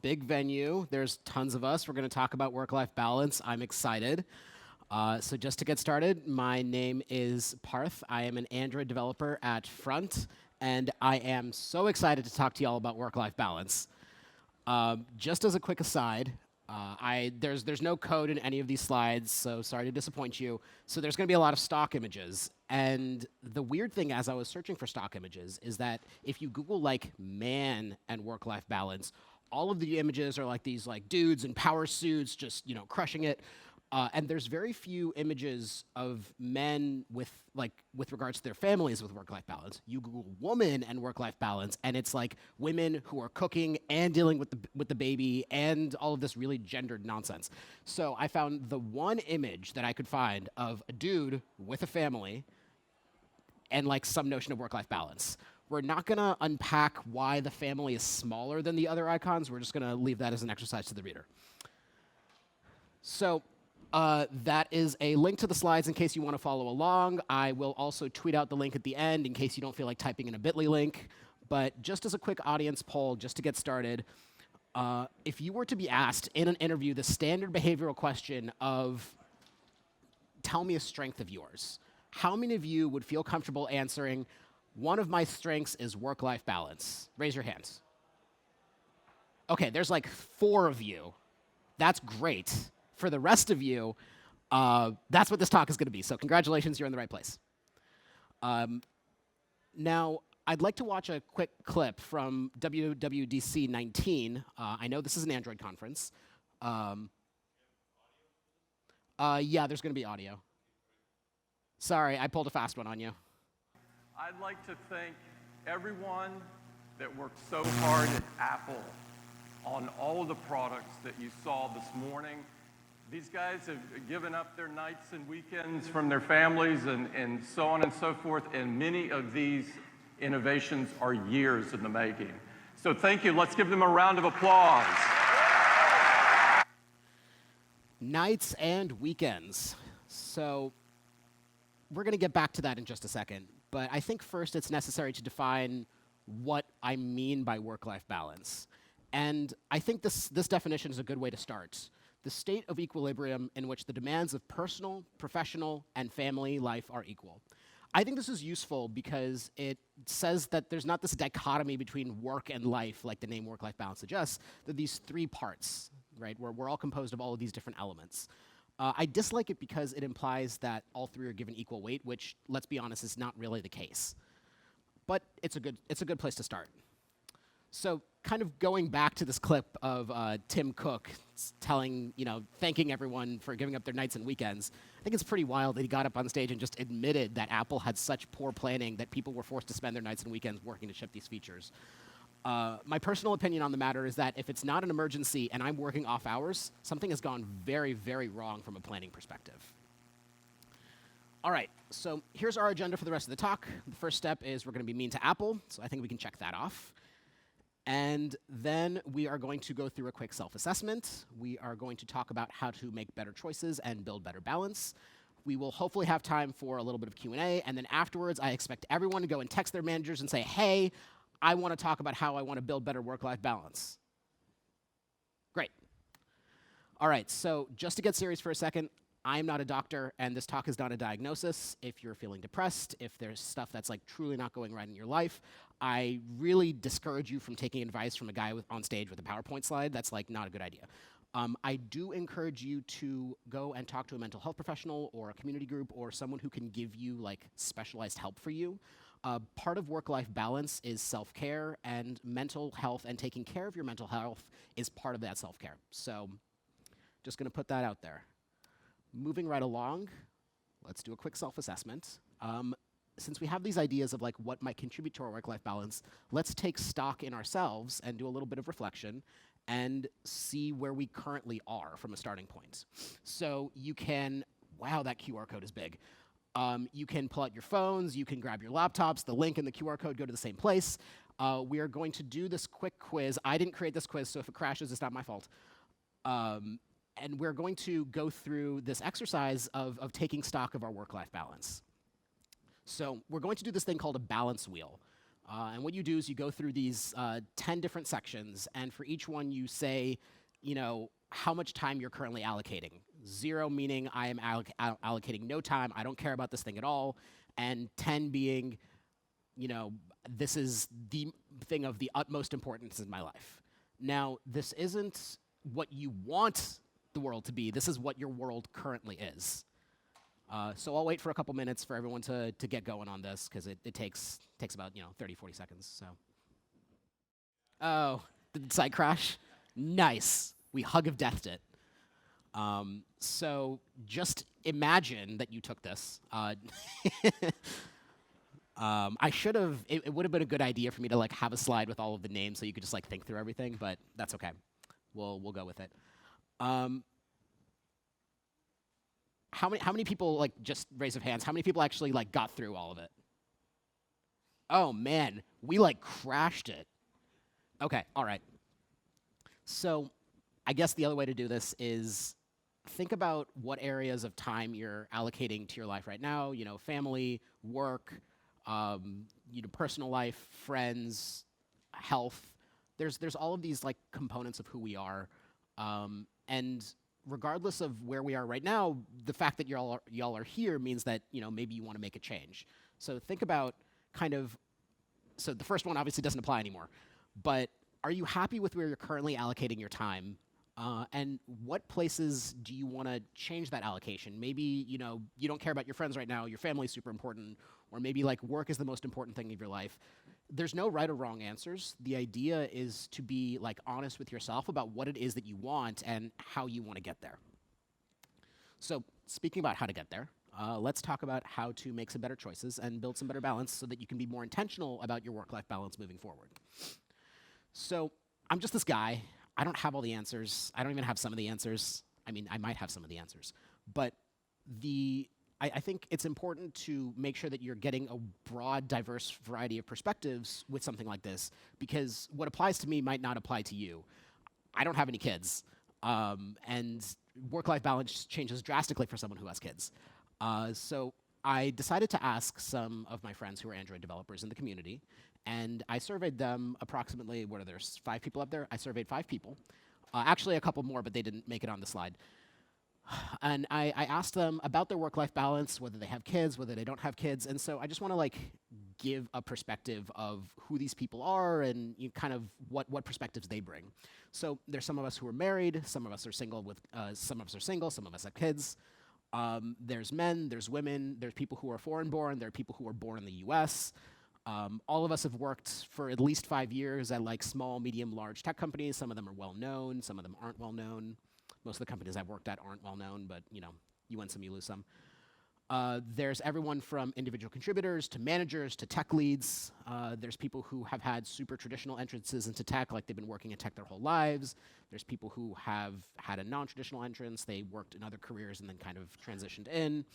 big venue. There's tons of us. We're going to talk about work-life balance. I'm excited. So just to get started, my name is Parth. I am an Android developer at Front, and I am so excited to talk to you all about work-life balance. Just as a quick aside, there's no code in any of these slides, so sorry to disappoint you. So there's going to be a lot of stock images. And the weird thing as I was searching for stock images is that if you Google like man and work-life balance, all of the images are like these like dudes in power suits just crushing it. And there's very few images of men with regards to their families with work-life balance. You Google woman and work-life balance, and it's like women who are cooking and dealing with the baby and all of this really gendered nonsense. So I found the one image that I could find of a dude with a family and like some notion of work-life balance. We're not gonna unpack why the family is smaller than the other icons. We're just gonna leave that as an exercise to the reader. So. That is a link to the slides in case you want to follow along. I will also tweet out the link at the end in case you don't feel like typing in a bit.ly link. But just as a quick audience poll, just to get started, if you were to be asked in an interview the standard behavioral question of, tell me a strength of yours, how many of you would feel comfortable answering, one of my strengths is work-life balance? Raise your hands. OK, there's like 4 of you. That's great. For the rest of you, that's what this talk is going to be. So congratulations, you're in the right place. Now, I'd like to watch a quick clip from WWDC 19. I know this is an Android conference. Yeah, there's going to be audio. Sorry, I pulled a fast one on you. I'd like to thank everyone that worked so hard at Apple on all of the products that you saw this morning. These guys have given up their nights and weekends from their families and so on and so forth, and many of these innovations are years in the making. So thank you. Let's give them a round of applause. Nights and weekends. So we're going to get back to that in just a second, but I think first it's necessary to define what I mean by work-life balance. And I think this definition is a good way to start. The state of equilibrium in which the demands of personal, professional, and family life are equal. I think this is useful because it says that there's not this dichotomy between work and life, like the name work-life balance suggests, that these 3 parts, right, where we're all composed of all of these different elements. I dislike it because it implies that all 3 are given equal weight, which, let's be honest, is not really the case. But it's a good place to start. So kind of going back to this clip of Tim Cook thanking everyone for giving up their nights and weekends, I think it's pretty wild that he got up on stage and just admitted that Apple had such poor planning that people were forced to spend their nights and weekends working to ship these features. My personal opinion on the matter is that if it's not an emergency and I'm working off hours, something has gone very, very wrong from a planning perspective. All right, so here's our agenda for the rest of the talk. The first step is we're going to be mean to Apple, so I think we can check that off. And then we are going to go through a quick self-assessment. We are going to talk about how to make better choices and build better balance. We will hopefully have time for a little bit of Q&A, and then afterwards, I expect everyone to go and text their managers and say, hey, I want to talk about how I want to build better work-life balance. Great. All right, so just to get serious for a second, I'm not a doctor, and this talk is not a diagnosis. If you're feeling depressed, if there's stuff that's like truly not going right in your life, I really discourage you from taking advice from a guy on stage with a PowerPoint slide. That's like not a good idea. I do encourage you to go and talk to a mental health professional or a community group or someone who can give you like specialized help for you. Part of work-life balance is self-care, and mental health and taking care of your mental health is part of that self-care. So just going to put that out there. Moving right along, let's do a quick self-assessment. Since we have these ideas of like what might contribute to our work-life balance, let's take stock in ourselves and do a little bit of reflection and see where we currently are from a starting point. So you can, wow, that QR code is big. You can pull out your phones, you can grab your laptops, the link and the QR code go to the same place. We are going to do this quick quiz. I didn't create this quiz, so if it crashes, it's not my fault. And we're going to go through this exercise of taking stock of our work-life balance. So we're going to do this thing called a balance wheel. And what you do is you go through these 10 different sections, and for each one you say, how much time you're currently allocating. 0 meaning I am allocating no time, I don't care about this thing at all, and 10 being, this is the thing of the utmost importance in my life. Now, this isn't what you want the world to be. This is what your world currently is. So I'll wait for a couple minutes for everyone to get going on this, because it takes about 30, 40 seconds. So, oh, did the site crash? Nice. We hug of deathed it. So just imagine that you took this. I should have. It would have been a good idea for me to have a slide with all of the names, so you could just think through everything. But that's okay. We'll go with it. How many people, just raise of hands, how many people actually got through all of it? Oh man, we crashed it. Okay, all right. So I guess the other way to do this is think about what areas of time you're allocating to your life right now, family, work, personal life, friends, health. There's all of these components of who we are. And regardless of where we are right now, the fact that y'all are here means that maybe you want to make a change. So think about so the first one obviously doesn't apply anymore, but are you happy with where you're currently allocating your time? And what places do you want to change that allocation? Maybe you don't care about your friends right now, your family's super important, or maybe work is the most important thing of your life. There's no right or wrong answers. The idea is to be honest with yourself about what it is that you want and how you want to get there. So speaking about how to get there, let's talk about how to make some better choices and build some better balance so that you can be more intentional about your work-life balance moving forward. So I'm just this guy. I don't have all the answers. I don't even have some of the answers. I mean, I might have some of the answers. But I think it's important to make sure that you're getting a broad, diverse variety of perspectives with something like this, because what applies to me might not apply to you. I don't have any kids, and work-life balance changes drastically for someone who has kids. So I decided to ask some of my friends who are Android developers in the community, and I surveyed them approximately, what are there, 5 people up there? I surveyed 5 people. Actually, a couple more, but they didn't make it on the slide. And I asked them about their work-life balance, whether they have kids, whether they don't have kids. And so I just want to give a perspective of who these people are and kind of what perspectives they bring. So there's some of us who are married, some of us are single, some of us are single, some of us have kids. There's men, there's women, there's people who are foreign-born, there are people who are born in the US. All of us have worked for at least 5 years at small, medium, large tech companies. Some of them are well-known, some of them aren't well-known. Most of the companies I've worked at aren't well-known, but you win some, you lose some. There's everyone from individual contributors to managers to tech leads. There's people who have had super traditional entrances into tech, like they've been working in tech their whole lives. There's people who have had a non-traditional entrance. They worked in other careers and then kind of transitioned in.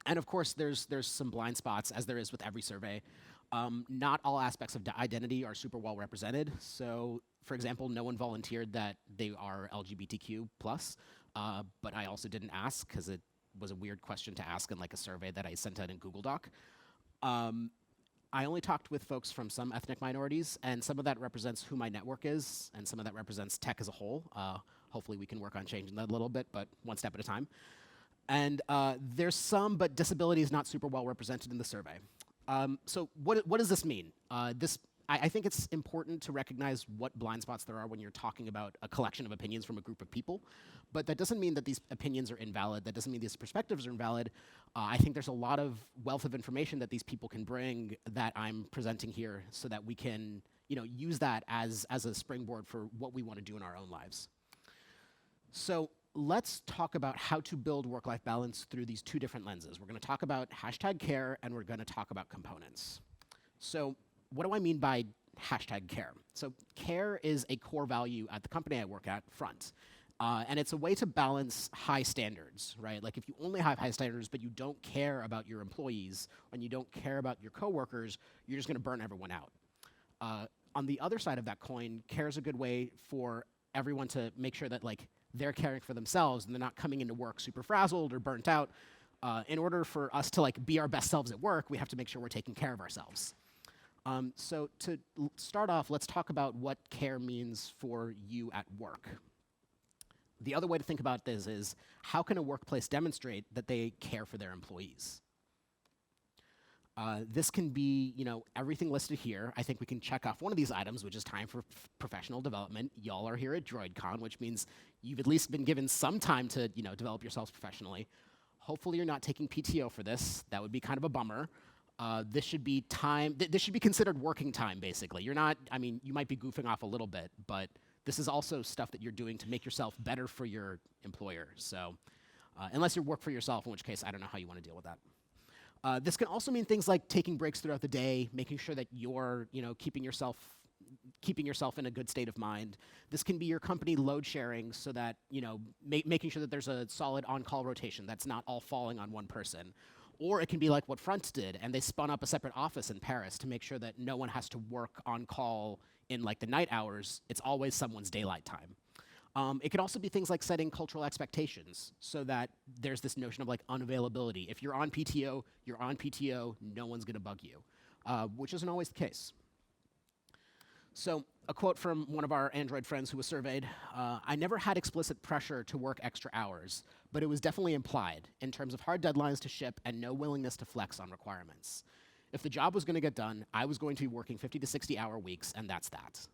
And of course, there's some blind spots, as there is with every survey. Not all aspects of identity are super well represented. So, for example, no one volunteered that they are LGBTQ+, but I also didn't ask because it was a weird question to ask in a survey that I sent out in Google Doc. I only talked with folks from some ethnic minorities, and some of that represents who my network is, and some of that represents tech as a whole. Hopefully we can work on changing that a little bit, but one step at a time. And there's some, but disability is not super well represented in the survey. So what does this mean? I think it's important to recognize what blind spots there are when you're talking about a collection of opinions from a group of people, but that doesn't mean that these opinions are invalid. That doesn't mean these perspectives are invalid. I think there's a lot of wealth of information that these people can bring that I'm presenting here so that we can use that as a springboard for what we want to do in our own lives. So let's talk about how to build work-life balance through these 2 different lenses. We're going to talk about #care, and we're going to talk about components. So what do I mean by #care? So care is a core value at the company I work at, Front. And it's a way to balance high standards, right? If you only have high standards, but you don't care about your employees, and you don't care about your coworkers, you're just going to burn everyone out. On the other side of that coin, care is a good way for everyone to make sure that they're caring for themselves and they're not coming into work super frazzled or burnt out. In order for us to be our best selves at work, we have to make sure we're taking care of ourselves. So to start off, let's talk about what care means for you at work. The other way to think about this is how can a workplace demonstrate that they care for their employees? This can be, everything listed here. I think we can check off one of these items, which is time for professional development. Y'all are here at droidCon, which means you've at least been given some time to, develop yourselves professionally. Hopefully, you're not taking PTO for this. That would be kind of a bummer. This should be time. This should be considered working time, basically. You're not. I mean, you might be goofing off a little bit, but this is also stuff that you're doing to make yourself better for your employer. So, unless you work for yourself, in which case I don't know how you want to deal with that. This can also mean things like taking breaks throughout the day, making sure that you're, keeping yourself in a good state of mind. This can be your company load sharing so that, making sure that there's a solid on-call rotation that's not all falling on one person. Or it can be like what Front did, and they spun up a separate office in Paris to make sure that no one has to work on call in like the night hours. It's always someone's daylight time. It could also be things like setting cultural expectations so that there's this notion of like unavailability. If you're on PTO, you're on PTO, no one's gonna bug you, which isn't always the case. So a quote from one of our Android friends who was surveyed, I never had explicit pressure to work extra hours, but it was definitely implied in terms of hard deadlines to ship and no willingness to flex on requirements. If the job was gonna get done, I was going to be working 50 to 60 hour weeks, and that's that.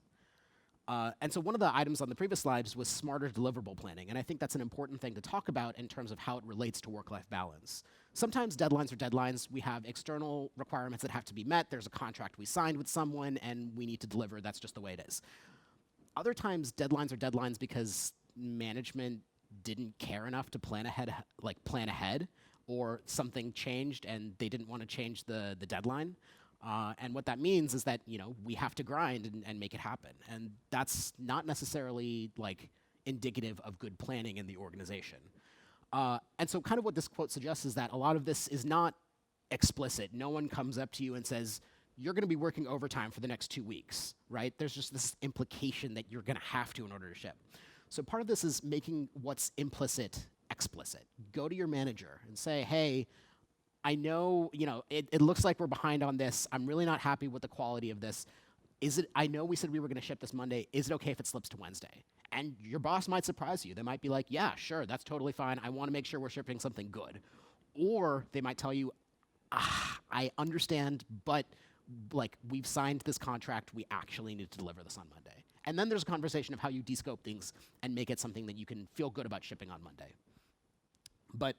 And so one of the items on the previous slides was smarter deliverable planning, and I think that's an important thing to talk about in terms of how it relates to work-life balance. Sometimes deadlines are deadlines. We have external requirements that have to be met. There's a contract we signed with someone, and we need to deliver. That's just the way it is. Other times, deadlines are deadlines because management didn't care enough to plan ahead, or something changed and they didn't want to change the deadline. And what that means is that, we have to grind and make it happen. And that's not necessarily like indicative of good planning in the organization. And so kind of what this quote suggests is that a lot of this is not explicit. No one comes up to you and says, you're gonna be working overtime for the next 2 weeks, right? There's just this implication that you're gonna have to in order to ship. So part of this is making what's implicit explicit. Go to your manager and say, hey, I know, it looks like we're behind on this. I'm really not happy with the quality of this. I know we said we were gonna ship this Monday. Is it okay if it slips to Wednesday? And your boss might surprise you. They might be like, yeah, sure, that's totally fine. I wanna make sure we're shipping something good. Or they might tell you, I understand, but like we've signed this contract, we actually need to deliver this on Monday. And then there's a conversation of how you descope things and make it something that you can feel good about shipping on Monday. But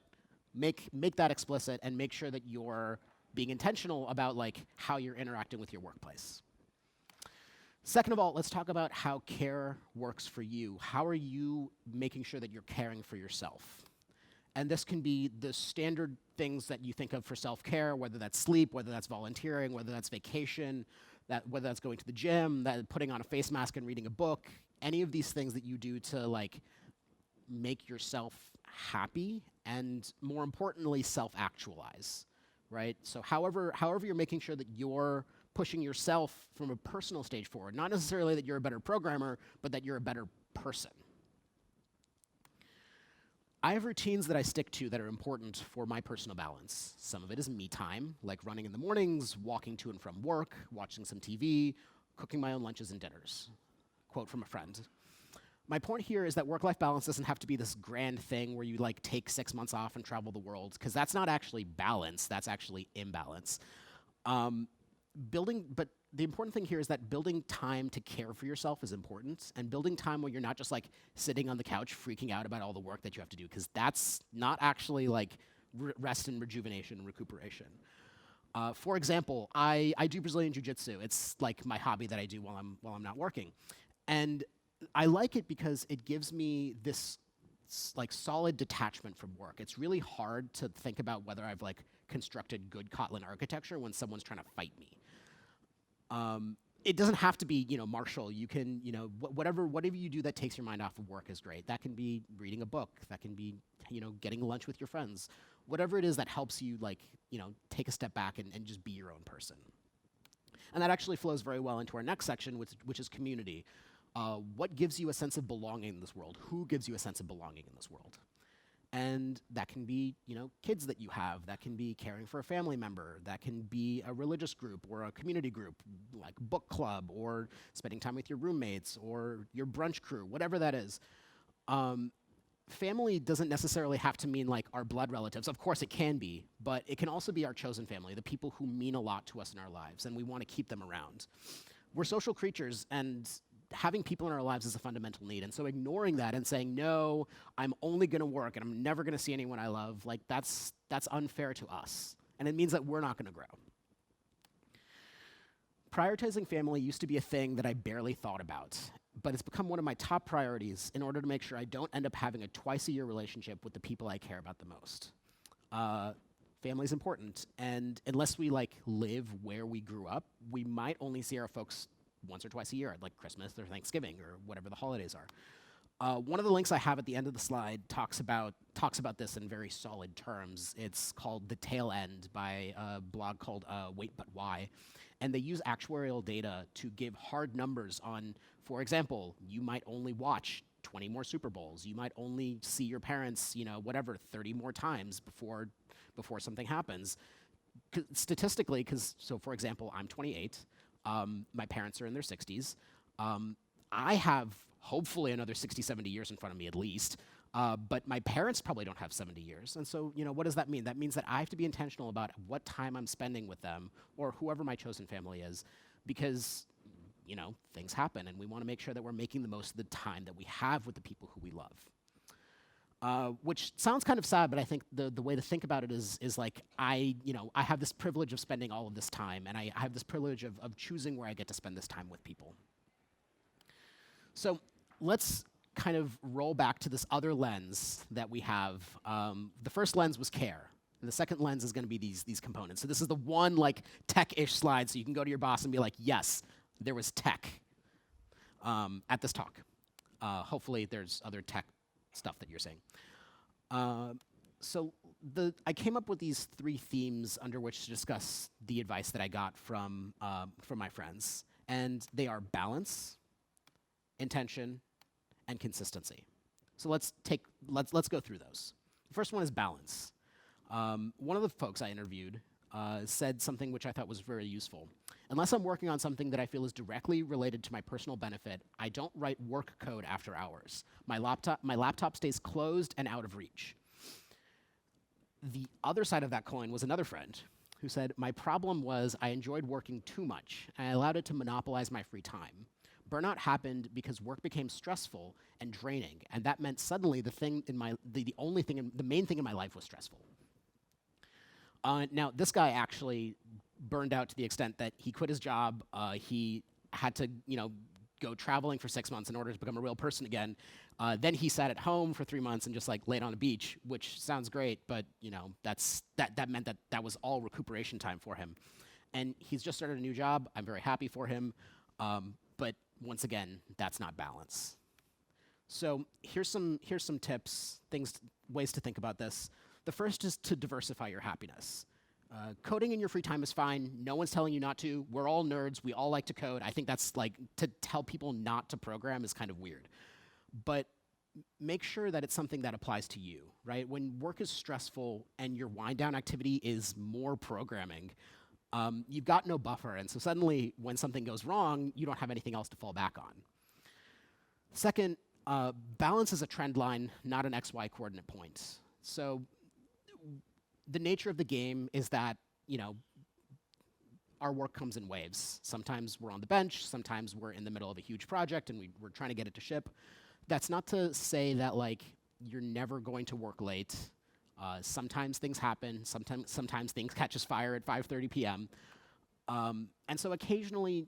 make that explicit and make sure that you're being intentional about like how you're interacting with your workplace. Second of all, let's talk about how care works for you. How are you making sure that you're caring for yourself? And this can be the standard things that you think of for self-care, whether that's sleep, whether that's volunteering, whether that's vacation, whether that's going to the gym, that putting on a face mask and reading a book, any of these things that you do to like make yourself happy and more importantly, self-actualize, right? So however you're making sure that you're pushing yourself from a personal stage forward, not necessarily that you're a better programmer, but that you're a better person. I have routines that I stick to that are important for my personal balance. Some of it is me time, like running in the mornings, walking to and from work, watching some TV, cooking my own lunches and dinners. Quote from a friend. My point here is that work-life balance doesn't have to be this grand thing where you like take 6 months off and travel the world, because that's not actually balance, that's actually imbalance. But the important thing here is that building time to care for yourself is important, and building time where you're not just like sitting on the couch freaking out about all the work that you have to do, because that's not actually like rest and rejuvenation and recuperation. For example, I do Brazilian Jiu-Jitsu. It's like my hobby that I do while I'm not working. And I like it because it gives me this like solid detachment from work. It's really hard to think about whether I've like constructed good Kotlin architecture when someone's trying to fight me. It doesn't have to be, martial. You can, whatever you do that takes your mind off of work is great. That can be reading a book. That can be, getting lunch with your friends. Whatever it is that helps you, like, take a step back and just be your own person. And that actually flows very well into our next section, which is community. What gives you a sense of belonging in this world? Who gives you a sense of belonging in this world? And that can be, kids that you have. That can be caring for a family member. That can be a religious group or a community group, like book club, or spending time with your roommates or your brunch crew, whatever that is. Family doesn't necessarily have to mean like our blood relatives. Of course, it can be, but it can also be our chosen family, the people who mean a lot to us in our lives, and we want to keep them around. We're social creatures, and having people in our lives is a fundamental need. And so ignoring that and saying, no, I'm only going to work and I'm never going to see anyone I love, like that's unfair to us. And it means that we're not going to grow. Prioritizing family used to be a thing that I barely thought about, but it's become one of my top priorities in order to make sure I don't end up having a twice-a-year relationship with the people I care about the most. Family's important, and unless we live where we grew up, we might only see our folks once or twice a year, like Christmas or Thanksgiving or whatever the holidays are. One of the links I have at the end of the slide talks about this in very solid terms. It's called The Tail End by a blog called Wait But Why. And they use actuarial data to give hard numbers on, for example, you might only watch 20 more Super Bowls. You might only see your parents, 30 more times before something happens. Statistically, so for example, I'm 28. My parents are in their 60s. I have hopefully another 60, 70 years in front of me at least. But my parents probably don't have 70 years. And so, what does that mean? That means that I have to be intentional about what time I'm spending with them or whoever my chosen family is, because, things happen and we want to make sure that we're making the most of the time that we have with the people who we love. Which sounds kind of sad, but I think the way to think about it is like I have this privilege of spending all of this time, and I have this privilege of choosing where I get to spend this time with people. So let's kind of roll back to this other lens that we have. The first lens was care, and the second lens is going to be these components. So this is the one tech-ish slide, so you can go to your boss and be like, yes, there was tech at this talk. Hopefully there's other tech stuff that you're saying. So I came up with these 3 themes under which to discuss the advice that I got from my friends, and they are balance, intention, and consistency. So let's go through those. The first one is balance. One of the folks I interviewed said something which I thought was very useful. Unless I'm working on something that I feel is directly related to my personal benefit, I don't write work code after hours. My laptop stays closed and out of reach. The other side of that coin was another friend who said, my problem was I enjoyed working too much, and I allowed it to monopolize my free time. Burnout happened because work became stressful and draining, and that meant suddenly the main thing in my life was stressful. Now, this guy actually burned out to the extent that he quit his job. He had to, go traveling for 6 months in order to become a real person again. Then he sat at home for 3 months and just laid on a beach, which sounds great, but that meant that was all recuperation time for him. And he's just started a new job. I'm very happy for him, but once again, that's not balance. So here's some tips, ways to think about this. The first is to diversify your happiness. Coding in your free time is fine. No one's telling you not to. We're all nerds. We all like to code. I think that's to tell people not to program is kind of weird. But make sure that it's something that applies to you, right? When work is stressful and your wind down activity is more programming, you've got no buffer. And so suddenly when something goes wrong, you don't have anything else to fall back on. Second, balance is a trend line, not an XY coordinate point. So the nature of the game is that, our work comes in waves. Sometimes we're on the bench, sometimes we're in the middle of a huge project and we're trying to get it to ship. That's not to say that you're never going to work late. Sometimes things happen, sometimes things catches fire at 5:30 p.m. And so occasionally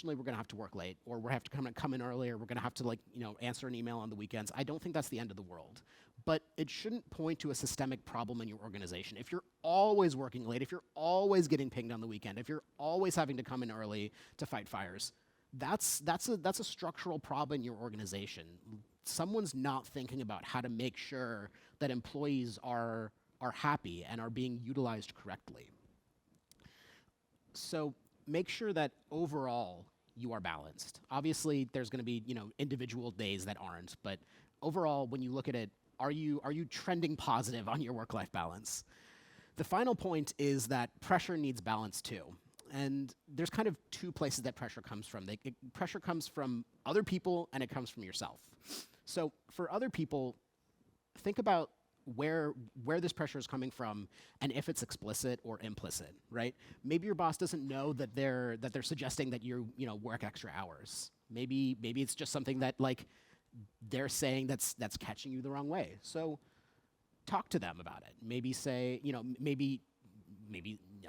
we're gonna have to work late, or we're have to come in early, or we're gonna have to answer an email on the weekends. I don't think that's the end of the world, but it shouldn't point to a systemic problem in your organization. If you're always working late, if you're always getting pinged on the weekend, if you're always having to come in early to fight fires, that's a structural problem in your organization. Someone's not thinking about how to make sure that employees are happy and are being utilized correctly. So make sure that overall you are balanced. Obviously, there's going to be individual days that aren't, but overall, when you look at it, Are you trending positive on your work-life balance? The final point is that pressure needs balance too. And there's kind of two places that pressure comes from. Pressure comes from other people and it comes from yourself. So for other people, think about where this pressure is coming from and if it's explicit or implicit, right? Maybe your boss doesn't know that they're suggesting that you work extra hours. Maybe it's just something that like they're saying that's catching you the wrong way. So talk to them about it. Maybe say, maybe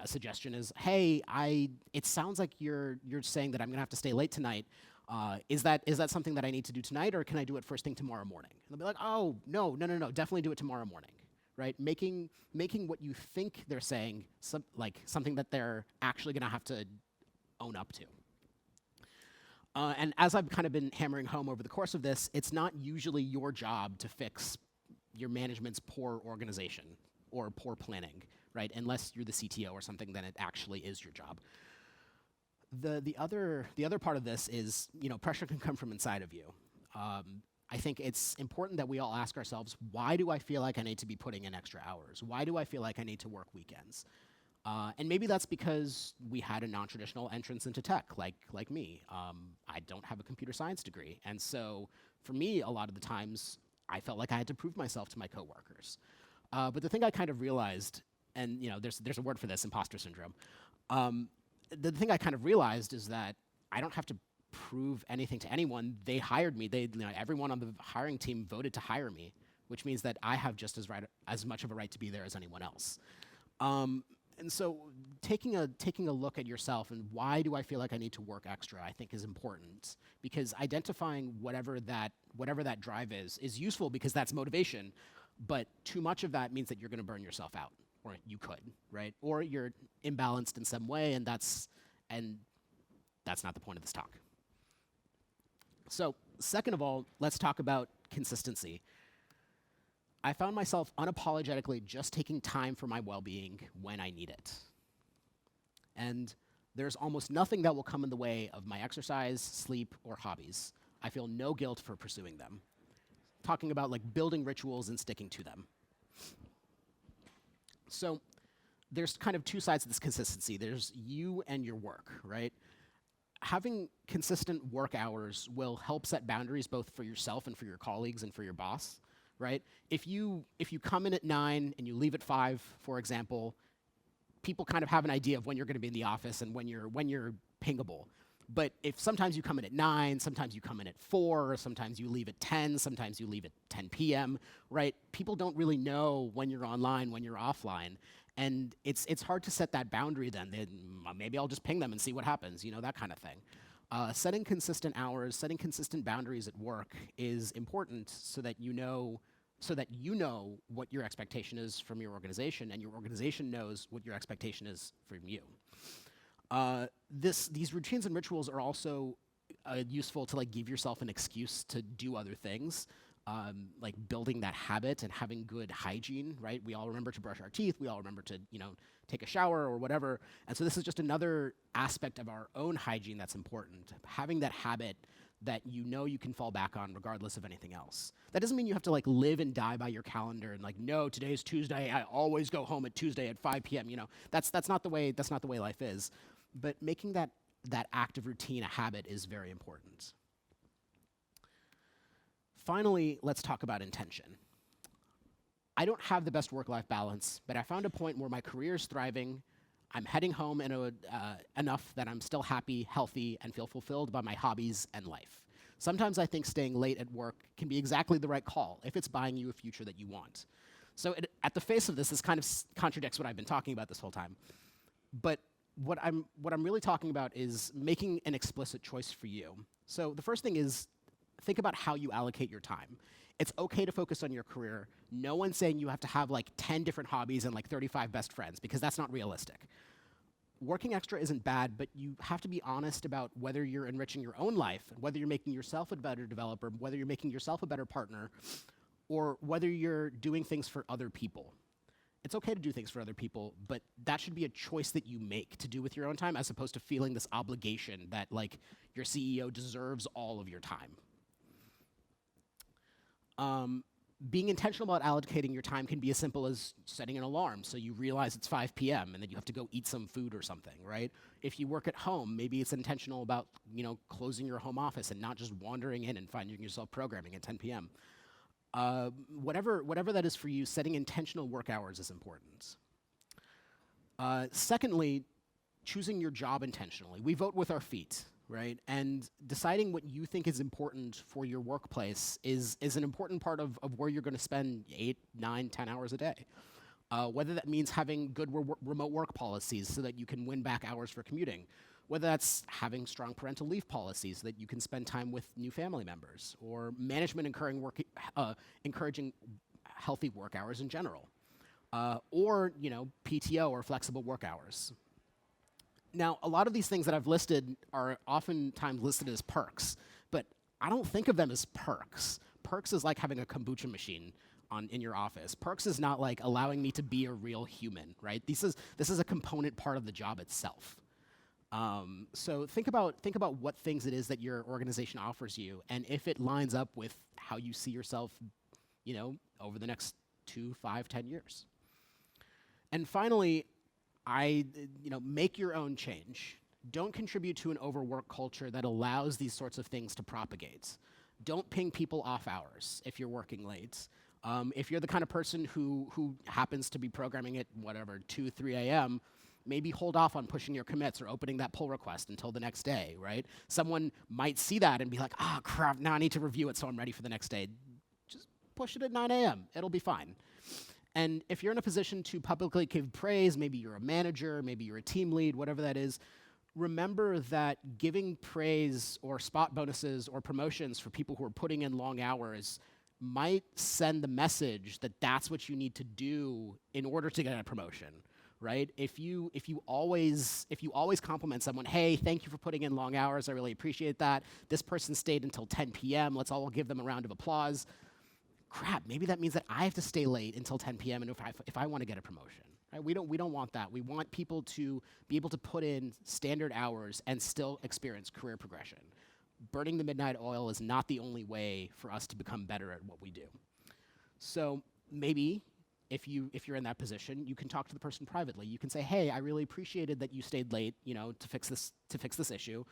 a suggestion is, hey, it sounds like you're saying that I'm gonna have to stay late tonight. Is that something that I need to do tonight, or can I do it first thing tomorrow morning? And they'll be like, oh, no, definitely do it tomorrow morning, right? Making what you think they're saying something that they're actually gonna have to own up to. And as I've kind of been hammering home over the course of this, it's not usually your job to fix your management's poor organization or poor planning, right? Unless you're the CTO or something, then it actually is your job. The other part of this is, pressure can come from inside of you. I think it's important that we all ask ourselves, why do I feel like I need to be putting in extra hours? Why do I feel like I need to work weekends? And maybe that's because we had a non-traditional entrance into tech, like me. I don't have a computer science degree, and so for me, a lot of the times, I felt like I had to prove myself to my coworkers. But the thing I kind of realized, and there's a word for this, imposter syndrome. The thing I kind of realized is that I don't have to prove anything to anyone. They hired me. Everyone on the hiring team voted to hire me, which means that I have just as much of a right to be there as anyone else. And so taking a look at yourself and why do I feel like I need to work extra, I think is important, because identifying whatever that drive is useful because that's motivation, but too much of that means that you're going to burn yourself out, or you could, right? Or you're imbalanced in some way, and that's not the point of this talk. So second of all, let's talk about consistency. I found myself unapologetically just taking time for my well-being when I need it. And there's almost nothing that will come in the way of my exercise, sleep, or hobbies. I feel no guilt for pursuing them. Talking about like building rituals and sticking to them. So there's kind of two sides to this consistency. There's you and your work, right? Having consistent work hours will help set boundaries both for yourself and for your colleagues and for your boss. Right? If you come in at 9 and you leave at 5, for example, people kind of have an idea of when you're going to be in the office and when you're pingable. But if sometimes you come in at 9, sometimes you come in at 4, sometimes you leave at 10, sometimes you leave at 10 p.m., right? People don't really know when you're online, when you're offline. And it's hard to set that boundary then. Maybe I'll just ping them and see what happens, that kind of thing. Setting consistent hours, setting consistent boundaries at work is important so that you know what your expectation is from your organization, and your organization knows what your expectation is from you. These routines and rituals are also useful to like give yourself an excuse to do other things, like building that habit and having good hygiene, right? We all remember to brush our teeth. We all remember to, take a shower or whatever. And so this is just another aspect of our own hygiene that's important. Having that habit that you can fall back on regardless of anything else. That doesn't mean you have to like live and die by your calendar and like, no, today's Tuesday. I always go home at Tuesday at 5 p.m. That's not the way life is. But making that active routine a habit is very important. Finally, let's talk about intention. I don't have the best work-life balance, but I found a point where my career is thriving. I'm heading home enough that I'm still happy, healthy, and feel fulfilled by my hobbies and life. Sometimes I think staying late at work can be exactly the right call if it's buying you a future that you want. So at the face of this kind of contradicts what I've been talking about this whole time. But what I'm really talking about is making an explicit choice for you. So the first thing is, think about how you allocate your time. It's okay to focus on your career. No one's saying you have to have like 10 different hobbies and like 35 best friends, because that's not realistic. Working extra isn't bad, but you have to be honest about whether you're enriching your own life, whether you're making yourself a better developer, whether you're making yourself a better partner, or whether you're doing things for other people. It's okay to do things for other people, but that should be a choice that you make to do with your own time, as opposed to feeling this obligation that like your CEO deserves all of your time. Being intentional about allocating your time can be as simple as setting an alarm so you realize it's 5 p.m. and that you have to go eat some food or something, right? If you work at home, maybe it's intentional about, closing your home office and not just wandering in and finding yourself programming at 10 p.m. Whatever that is for you, setting intentional work hours is important. Secondly, choosing your job intentionally. We vote with our feet, right? And deciding what you think is important for your workplace is an important part of where you're going to spend 8, 9, 10 hours a day. Whether that means having good remote work policies so that you can win back hours for commuting, whether that's having strong parental leave policies so that you can spend time with new family members, or management encouraging healthy work hours in general, or PTO or flexible work hours. Now, a lot of these things that I've listed are oftentimes listed as perks, but I don't think of them as perks. Perks is like having a kombucha machine in your office. Perks is not like allowing me to be a real human, right? This is a component part of the job itself. So think about what things it is that your organization offers you, and if it lines up with how you see yourself, over the next 2, 5, 10 years. And finally, make your own change. Don't contribute to an overwork culture that allows these sorts of things to propagate. Don't ping people off hours if you're working late. If you're the kind of person who happens to be programming at 2, 3 a.m., maybe hold off on pushing your commits or opening that pull request until the next day, right? Someone might see that and be like, crap, now I need to review it so I'm ready for the next day. Just push it at 9 a.m. It'll be fine. And if you're in a position to publicly give praise, maybe you're a manager, maybe you're a team lead, whatever that is, remember that giving praise or spot bonuses or promotions for people who are putting in long hours might send the message that that's what you need to do in order to get a promotion, right? If you always compliment someone, hey, thank you for putting in long hours, I really appreciate that. This person stayed until 10 p.m., let's all give them a round of applause. Crap, maybe that means that I have to stay late until 10 p.m. and if I want to get a promotion. Right? We don't want that. We want people to be able to put in standard hours and still experience career progression. Burning the midnight oil is not the only way for us to become better at what we do. So maybe if you're in that position, you can talk to the person privately. You can say, hey, I really appreciated that you stayed late, to fix this issue.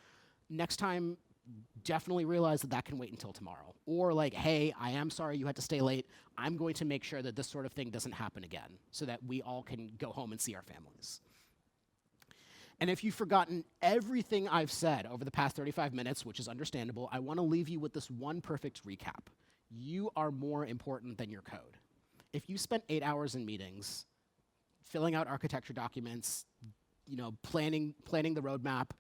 Next time, definitely realize that can wait until tomorrow. Or like, hey, I am sorry you had to stay late. I'm going to make sure that this sort of thing doesn't happen again so that we all can go home and see our families. And if you've forgotten everything I've said over the past 35 minutes, which is understandable, I want to leave you with this one perfect recap. You are more important than your code. If you spent 8 hours in meetings, filling out architecture documents, planning the roadmap,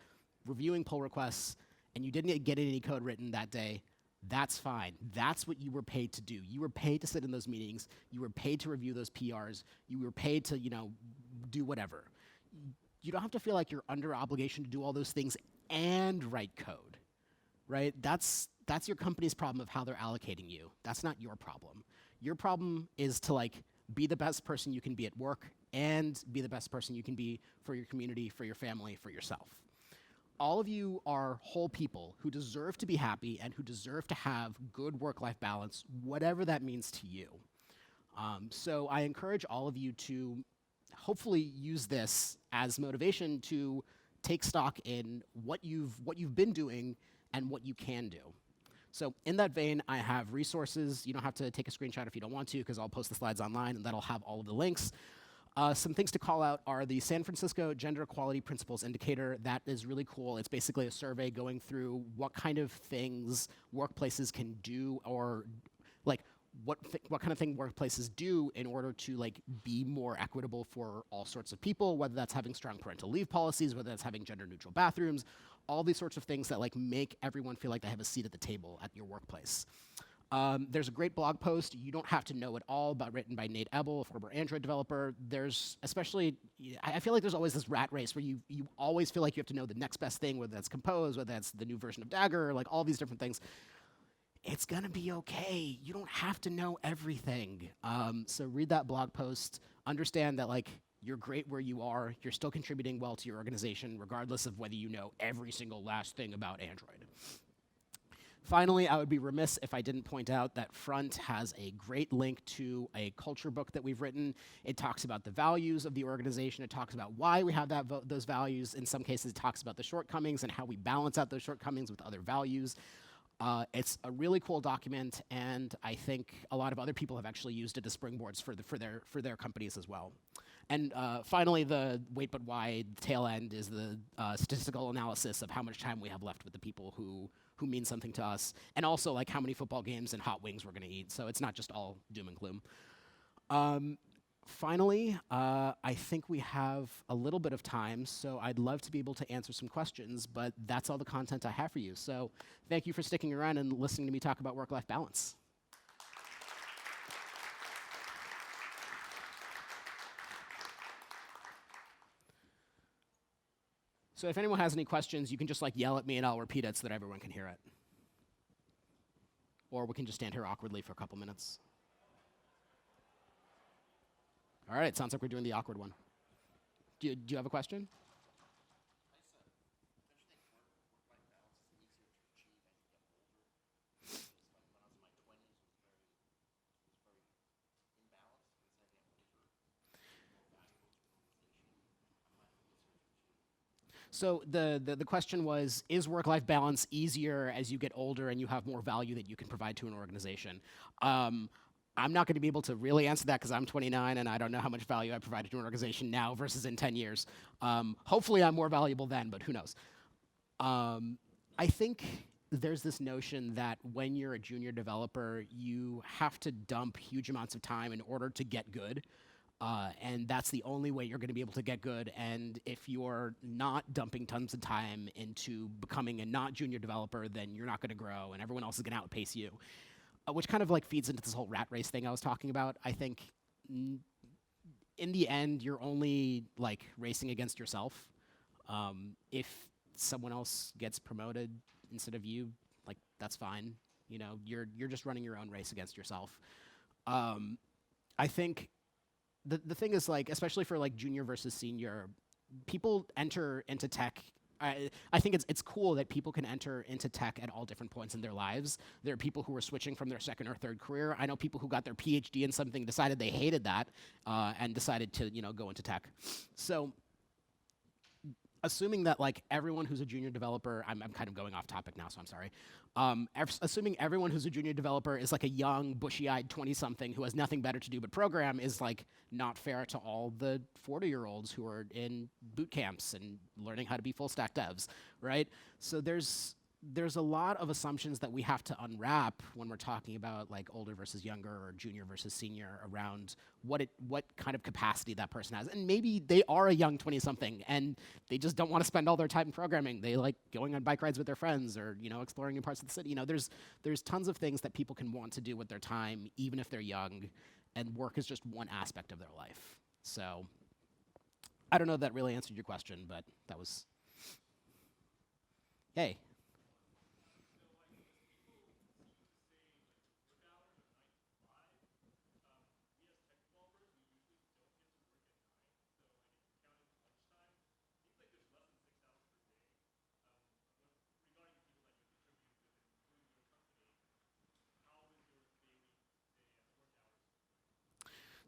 reviewing pull requests, and you didn't get any code written that day, that's fine. That's what you were paid to do. You were paid to sit in those meetings. You were paid to review those PRs. You were paid to, do whatever. You don't have to feel like you're under obligation to do all those things and write code, right? That's your company's problem of how they're allocating you. That's not your problem. Your problem is to be the best person you can be at work and be the best person you can be for your community, for your family, for yourself. All of you are whole people who deserve to be happy and who deserve to have good work-life balance, whatever that means to you. So I encourage all of you to hopefully use this as motivation to take stock in what you've been doing and what you can do. So in that vein, I have resources. You don't have to take a screenshot if you don't want to, because I'll post the slides online, and that'll have all of the links. Some things to call out are the San Francisco Gender Equality Principles Indicator. That is really cool. It's basically a survey going through what kind of things workplaces can do, or what kind of thing workplaces do in order to be more equitable for all sorts of people, whether that's having strong parental leave policies, whether that's having gender neutral bathrooms, all these sorts of things that make everyone feel like they have a seat at the table at your workplace. There's a great blog post. You don't have to know it all, but written by Nate Ebel, a former Android developer. There's especially, I feel like there's always this rat race where you always feel like you have to know the next best thing, whether that's Compose, whether that's the new version of Dagger, all these different things. It's gonna be okay. You don't have to know everything. So read that blog post. Understand that you're great where you are. You're still contributing well to your organization, regardless of whether you know every single last thing about Android. Finally, I would be remiss if I didn't point out that Front has a great link to a culture book that we've written. It talks about the values of the organization. It talks about why we have those values. In some cases, it talks about the shortcomings and how we balance out those shortcomings with other values. It's a really cool document, and I think a lot of other people have actually used it as springboards for their companies as well. And finally, the wait but why tail end is the statistical analysis of how much time we have left with the people who mean something to us, and also like how many football games and hot wings we're going to eat. So it's not just all doom and gloom. Finally, I think we have a little bit of time, so I'd love to be able to answer some questions, but that's all the content I have for you. So thank you for sticking around and listening to me talk about work-life balance. So if anyone has any questions, you can just like yell at me and I'll repeat it so that everyone can hear it. Or we can just stand here awkwardly for a couple minutes. All right, sounds like we're doing the awkward one. Do you have a question? So the question was, is work-life balance easier as you get older and you have more value that you can provide to an organization? I'm not going to be able to really answer that because I'm 29 and I don't know how much value I provided to an organization now versus in 10 years. Hopefully I'm more valuable then, but who knows? I think there's this notion that when you're a junior developer, you have to dump huge amounts of time in order to get good. And that's the only way you're going to be able to get good. And if you're not dumping tons of time into becoming a not junior developer, then you're not going to grow, and everyone else is going to outpace you, which kind of like feeds into this whole rat race thing I was talking about. I think in the end, you're only like racing against yourself. If someone else gets promoted instead of you, like that's fine. You know, you're just running your own race against yourself. I think. The thing is, like, especially for like junior versus senior, people enter into tech. I think it's cool that people can enter into tech at all different points in their lives. There are people who are switching from their second or third career. I know people who got their PhD in something, decided they hated that, and decided to go into tech. So assuming that like everyone who's a junior developer, I'm kind of going off topic now, so I'm sorry. Assuming everyone who's a junior developer is like a young, bushy-eyed 20-something who has nothing better to do but program is like not fair to all the 40-year-olds who are in boot camps and learning how to be full-stack devs, right? So there's a lot of assumptions that we have to unwrap when we're talking about like older versus younger or junior versus senior around what kind of capacity that person has. And maybe they are a young 20-something and they just don't want to spend all their time programming. They like going on bike rides with their friends or, exploring new parts of the city. There's tons of things that people can want to do with their time, even if they're young, and work is just one aspect of their life. So I don't know if that really answered your question, but that was, hey.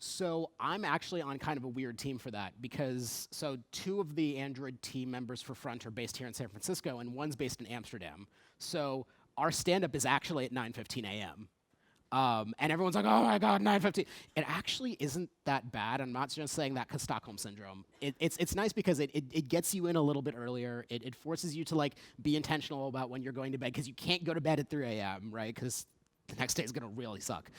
So I'm actually on kind of a weird team for that because so two of the Android team members for Front are based here in San Francisco and one's based in Amsterdam. So our stand-up is actually at 9:15 a.m. And everyone's like, oh my God, 9:15. It actually isn't that bad. I'm not just saying that because Stockholm Syndrome. It's nice because it gets you in a little bit earlier. It forces you to like be intentional about when you're going to bed because you can't go to bed at 3 a.m., right? Because the next day is going to really suck.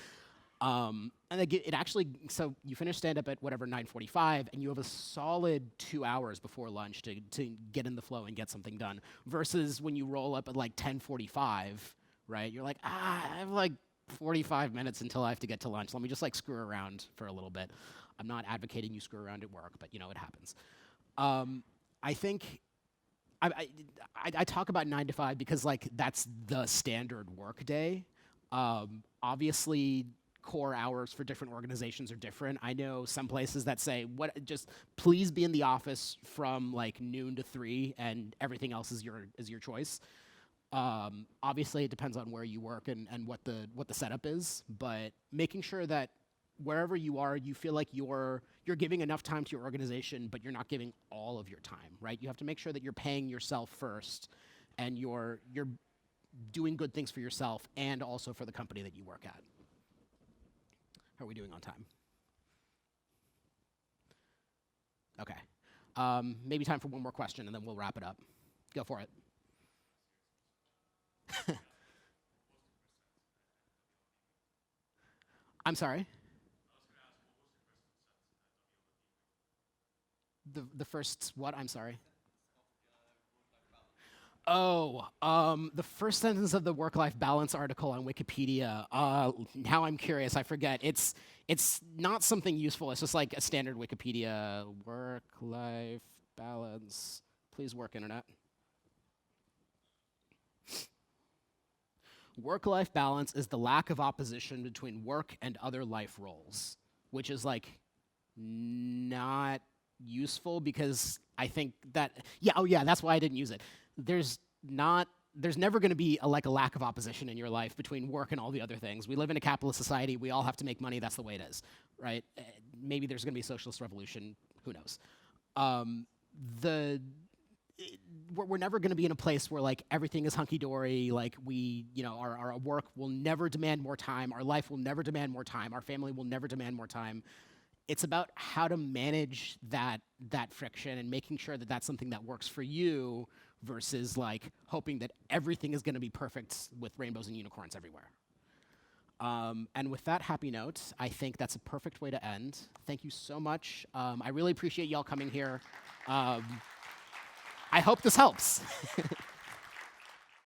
And it actually, so you finish stand-up at whatever, 9:45, and you have a solid 2 hours before lunch to get in the flow and get something done, versus when you roll up at like 10:45, right? You're like, I have like 45 minutes until I have to get to lunch. Let me just like screw around for a little bit. I'm not advocating you screw around at work, but it happens. I think I talk about 9 to 5 because like that's the standard work day. Obviously, core hours for different organizations are different. I know some places that say, just please be in the office from like noon to 3 and everything else is your choice. Obviously, it depends on where you work and what the setup is, but making sure that wherever you are, you feel like you're giving enough time to your organization, but you're not giving all of your time, right? You have to make sure that you're paying yourself first, and you're doing good things for yourself and also for the company that you work at. How are we doing on time? Okay. Maybe time for one more question, and then we'll wrap it up. Go for it. I'm sorry. The first what? I'm sorry. Oh, the first sentence of the work-life balance article on Wikipedia. Now I'm curious. I forget. It's not something useful. It's just like a standard Wikipedia work-life balance. Please work, internet. Work-life balance is the lack of opposition between work and other life roles, which is like not useful because I think that that's why I didn't use it. There's never going to be a lack of opposition in your life between work and all the other things. We live in a capitalist society. We all have to make money. That's the way it is, right? Maybe there's going to be a socialist revolution. Who knows? We're never going to be in a place where like everything is hunky dory. Like our work will never demand more time. Our life will never demand more time. Our family will never demand more time. It's about how to manage that friction and making sure that that's something that works for you versus like hoping that everything is going to be perfect with rainbows and unicorns everywhere. And with that happy note, I think that's a perfect way to end. Thank you so much. I really appreciate y'all coming here. I hope this helps.